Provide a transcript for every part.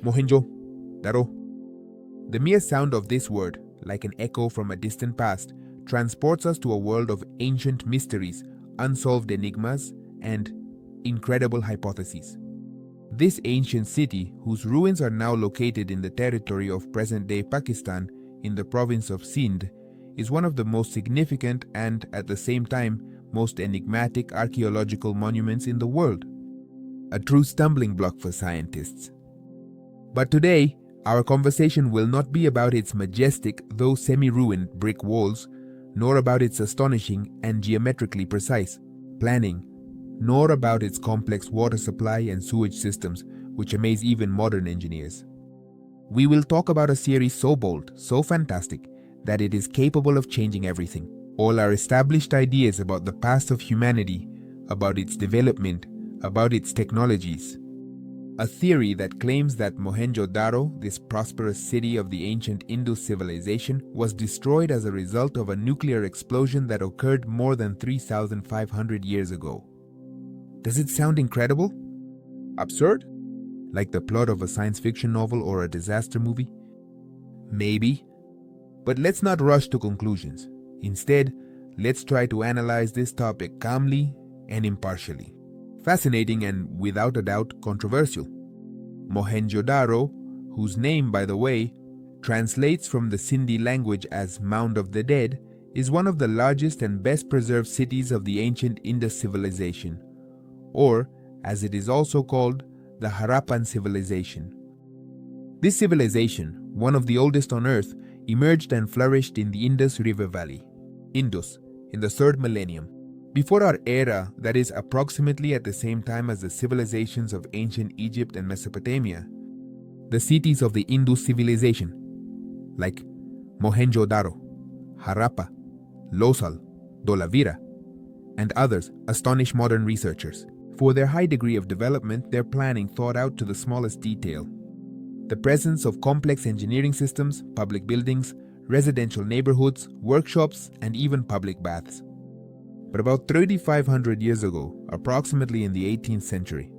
Mohenjo-Daro. The mere sound of this word, like an echo from a distant past, transports us to a world of ancient mysteries, unsolved enigmas, and incredible hypotheses. This ancient city, whose ruins are now located in the territory of present-day Pakistan in the province of Sindh, is one of the most significant and, at the same time, most enigmatic archaeological monuments in the world. A true stumbling block for scientists. But today, our conversation will not be about its majestic, though semi-ruined, brick walls, nor about its astonishing and geometrically precise planning, nor about its complex water supply and sewage systems, which amaze even modern engineers. We will talk about a series so bold, so fantastic, that it is capable of changing everything. All our established ideas about the past of humanity, about its development, about its technologies. A theory that claims that Mohenjo-Daro, this prosperous city of the ancient Indus civilization, was destroyed as a result of a nuclear explosion that occurred more than 3,500 years ago. Does it sound incredible? Absurd? Like the plot of a science fiction novel or a disaster movie? Maybe. But let's not rush to conclusions. Instead, let's try to analyze this topic calmly and impartially. Fascinating and, without a doubt, controversial. Mohenjo-Daro, whose name, by the way, translates from the Sindhi language as Mound of the Dead, is one of the largest and best preserved cities of the ancient Indus civilization, or, as it is also called, the Harappan civilization. This civilization, one of the oldest on earth, emerged and flourished in the Indus River Valley, Indus, in the 3rd millennium. Before our era, that is approximately at the same time as the civilizations of ancient Egypt and Mesopotamia, the cities of the Indus civilization, like Mohenjo-Daro, Harappa, Losal, Dolavira, and others, astonish modern researchers. For their high degree of development, their planning thought out to the smallest detail. The presence of complex engineering systems, public buildings, residential neighborhoods, workshops, and even public baths. But about 3,500 years ago, approximately in the 18th century,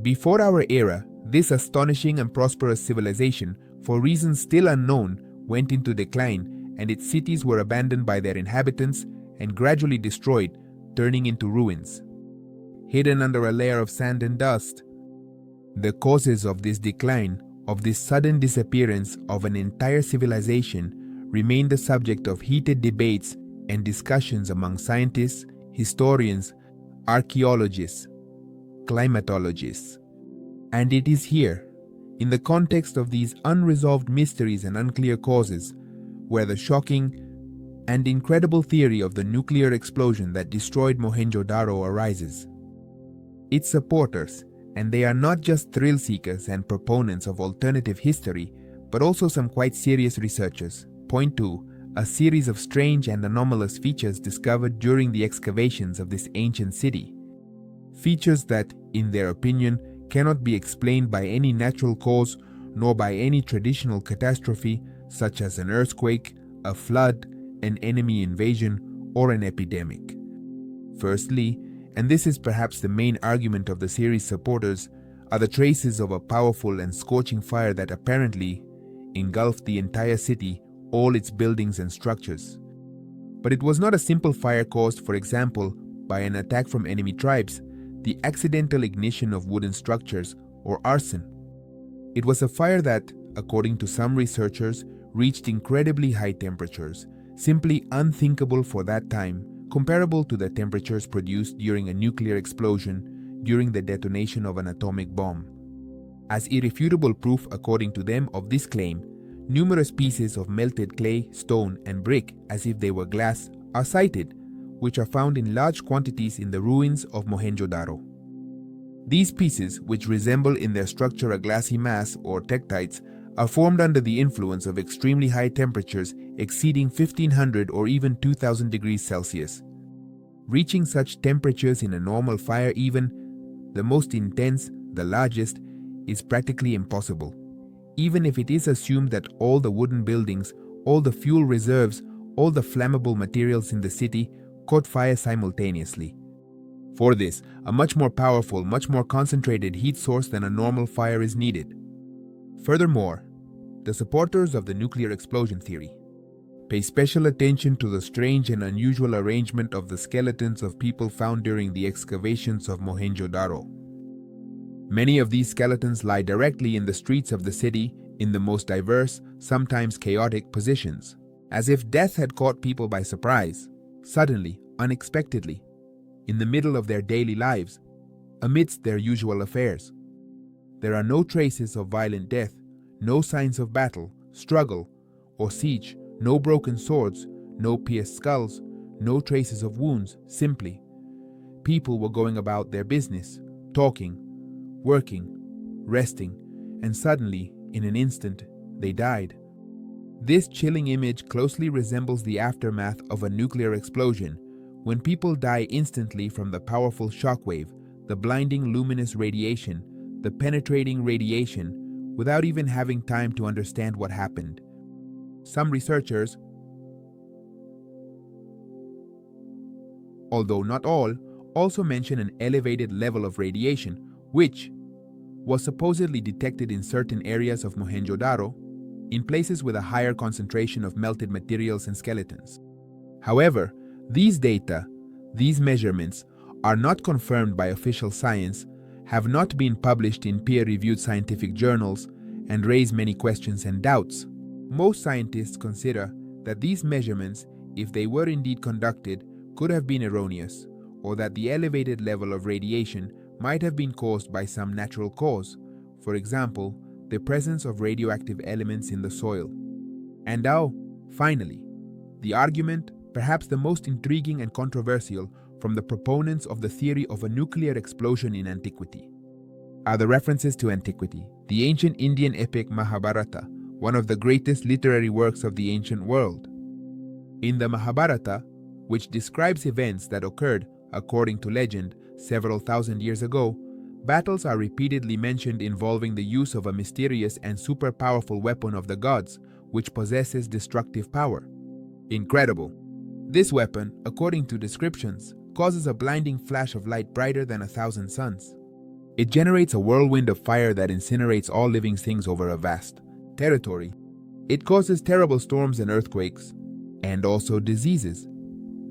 before our era, this astonishing and prosperous civilization, for reasons still unknown, went into decline, and its cities were abandoned by their inhabitants and gradually destroyed, turning into ruins. Hidden under a layer of sand and dust, the causes of this decline, of this sudden disappearance of an entire civilization, remain the subject of heated debates and discussions among scientists, historians, archaeologists, climatologists. And it is here, in the context of these unresolved mysteries and unclear causes, where the shocking and incredible theory of the nuclear explosion that destroyed Mohenjo-Daro arises. Its supporters, and they are not just thrill seekers and proponents of alternative history, but also some quite serious researchers, point to a series of strange and anomalous features discovered during the excavations of this ancient city. Features that, in their opinion, cannot be explained by any natural cause nor by any traditional catastrophe such as an earthquake, a flood, an enemy invasion, or an epidemic. Firstly, and this is perhaps the main argument of the series' supporters, are the traces of a powerful and scorching fire that apparently engulfed the entire city, all its buildings and structures. But it was not a simple fire caused, for example, by an attack from enemy tribes, the accidental ignition of wooden structures, or arson. It was a fire that, according to some researchers, reached incredibly high temperatures, simply unthinkable for that time, comparable to the temperatures produced during a nuclear explosion during the detonation of an atomic bomb. As irrefutable proof, according to them, of this claim, numerous pieces of melted clay, stone, and brick, as if they were glass, are cited, which are found in large quantities in the ruins of Mohenjo-Daro. These pieces, which resemble in their structure a glassy mass or tektites, are formed under the influence of extremely high temperatures exceeding 1500 or even 2000 degrees Celsius. Reaching such temperatures in a normal fire, even the most intense, the largest, is practically impossible, even if it is assumed that all the wooden buildings, all the fuel reserves, all the flammable materials in the city caught fire simultaneously. For this, a much more powerful, much more concentrated heat source than a normal fire is needed. Furthermore, the supporters of the nuclear explosion theory pay special attention to the strange and unusual arrangement of the skeletons of people found during the excavations of Mohenjo-Daro. Many of these skeletons lie directly in the streets of the city in the most diverse, sometimes chaotic positions, as if death had caught people by surprise, suddenly, unexpectedly, in the middle of their daily lives, amidst their usual affairs. There are no traces of violent death, no signs of battle, struggle, or siege, no broken swords, no pierced skulls, no traces of wounds. Simply, people were going about their business, talking, working, resting, and suddenly, in an instant, they died. This chilling image closely resembles the aftermath of a nuclear explosion, when people die instantly from the powerful shockwave, the blinding luminous radiation, the penetrating radiation, without even having time to understand what happened. Some researchers, although not all, also mention an elevated level of radiation, which was supposedly detected in certain areas of Mohenjo-Daro, in places with a higher concentration of melted materials and skeletons. However, these data, these measurements, are not confirmed by official science, have not been published in peer-reviewed scientific journals, and raise many questions and doubts. Most scientists consider that these measurements, if they were indeed conducted, could have been erroneous, or that the elevated level of radiation might have been caused by some natural cause, for example, the presence of radioactive elements in the soil. And now, finally, the argument, perhaps the most intriguing and controversial, from the proponents of the theory of a nuclear explosion in antiquity, are the references to antiquity. The ancient Indian epic Mahabharata, one of the greatest literary works of the ancient world. In the Mahabharata, which describes events that occurred, according to legend, several thousand years ago, battles are repeatedly mentioned involving the use of a mysterious and super powerful weapon of the gods, which possesses destructive power. Incredible! This weapon, according to descriptions, causes a blinding flash of light brighter than 1,000 suns. It generates a whirlwind of fire that incinerates all living things over a vast territory. It causes terrible storms and earthquakes, and also diseases,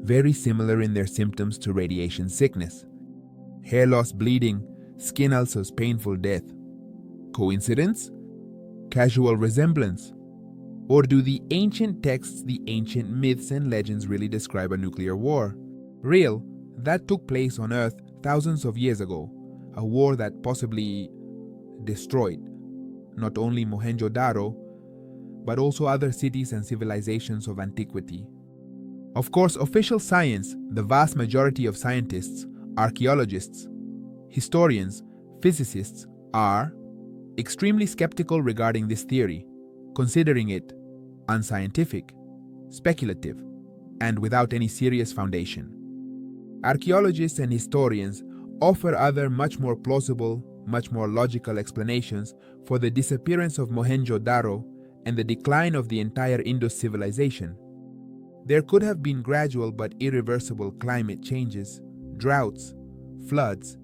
very similar in their symptoms to radiation sickness. Hair loss, bleeding, skin ulcers, painful death. Coincidence? Casual resemblance? Or do the ancient texts, the ancient myths and legends really describe a nuclear war? Real, that took place on Earth thousands of years ago, a war that possibly destroyed not only Mohenjo-Daro, but also other cities and civilizations of antiquity. Of course, official science, the vast majority of scientists, archaeologists, historians, physicists, are extremely skeptical regarding this theory, considering it unscientific, speculative, and without any serious foundation. Archaeologists and historians offer other much more plausible, much more logical explanations for the disappearance of Mohenjo-Daro and the decline of the entire Indus civilization. There could have been gradual but irreversible climate changes, droughts, floods,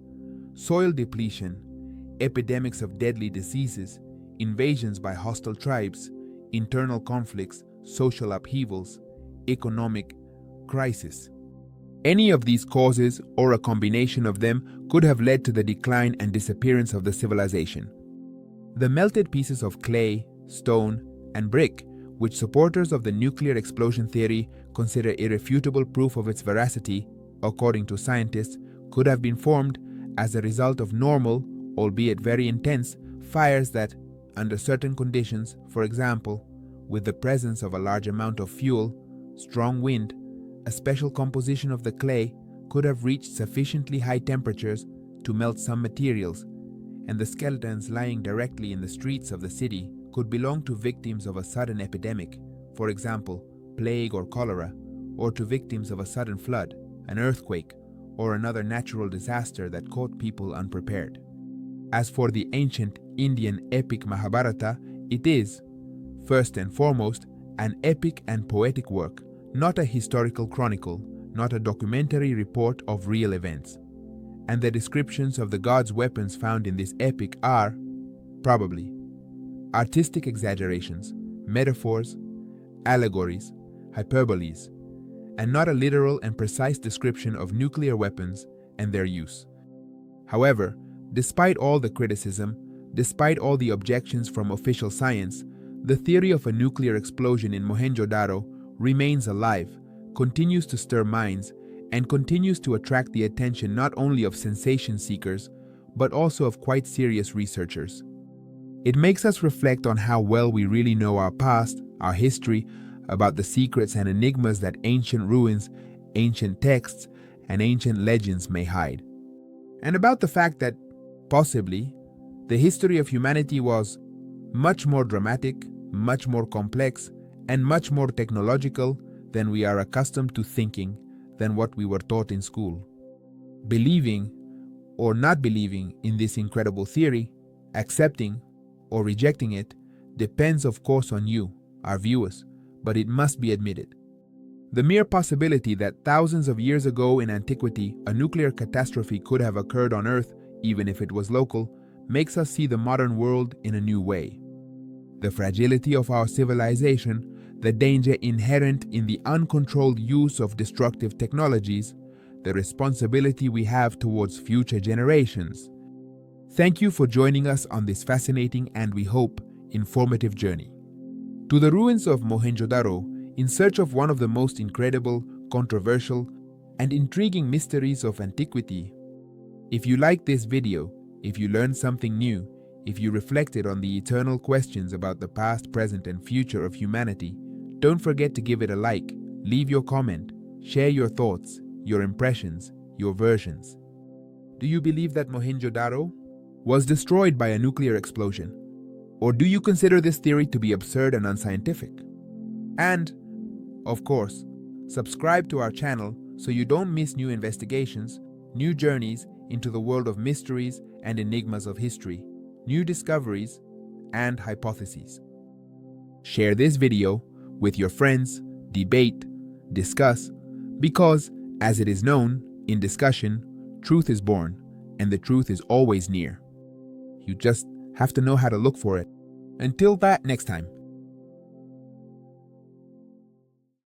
soil depletion, epidemics of deadly diseases, invasions by hostile tribes, internal conflicts, social upheavals, economic crisis. Any of these causes, or a combination of them, could have led to the decline and disappearance of the civilization. The melted pieces of clay, stone, and brick, which supporters of the nuclear explosion theory consider irrefutable proof of its veracity, according to scientists, could have been formed as a result of normal, albeit very intense, fires that, under certain conditions, for example, with the presence of a large amount of fuel, strong wind, a special composition of the clay, could have reached sufficiently high temperatures to melt some materials, and the skeletons lying directly in the streets of the city could belong to victims of a sudden epidemic, for example, plague or cholera, or to victims of a sudden flood, an earthquake, or another natural disaster that caught people unprepared. As for the ancient Indian epic Mahabharata, it is, first and foremost, an epic and poetic work, not a historical chronicle, not a documentary report of real events. And the descriptions of the gods' weapons found in this epic are, probably, artistic exaggerations, metaphors, allegories, hyperboles, and not a literal and precise description of nuclear weapons and their use. However, despite all the criticism, despite all the objections from official science, the theory of a nuclear explosion in Mohenjo-Daro remains alive, continues to stir minds, and continues to attract the attention not only of sensation seekers, but also of quite serious researchers. It makes us reflect on how well we really know our past, our history, about the secrets and enigmas that ancient ruins, ancient texts, and ancient legends may hide. And about the fact that, possibly, the history of humanity was much more dramatic, much more complex, and much more technological than we are accustomed to thinking, than what we were taught in school. Believing or not believing in this incredible theory, accepting or rejecting it, depends of course on you, our viewers, but it must be admitted. The mere possibility that thousands of years ago in antiquity a nuclear catastrophe could have occurred on Earth, even if it was local, makes us see the modern world in a new way. The fragility of our civilization, the danger inherent in the uncontrolled use of destructive technologies, the responsibility we have towards future generations. Thank you for joining us on this fascinating and, we hope, informative journey to the ruins of Mohenjo-Daro in search of one of the most incredible, controversial, and intriguing mysteries of antiquity. If you liked this video, if you learned something new, if you reflected on the eternal questions about the past, present, and future of humanity, don't forget to give it a like, leave your comment, share your thoughts, your impressions, your versions. Do you believe that Mohenjo-Daro was destroyed by a nuclear explosion? Or do you consider this theory to be absurd and unscientific? And, of course, subscribe to our channel so you don't miss new investigations, new journeys into the world of mysteries and enigmas of history, new discoveries, and hypotheses. Share this video with your friends, debate, discuss, because, as it is known, in discussion, truth is born, and the truth is always near. You just have to know how to look for it. Until that next time,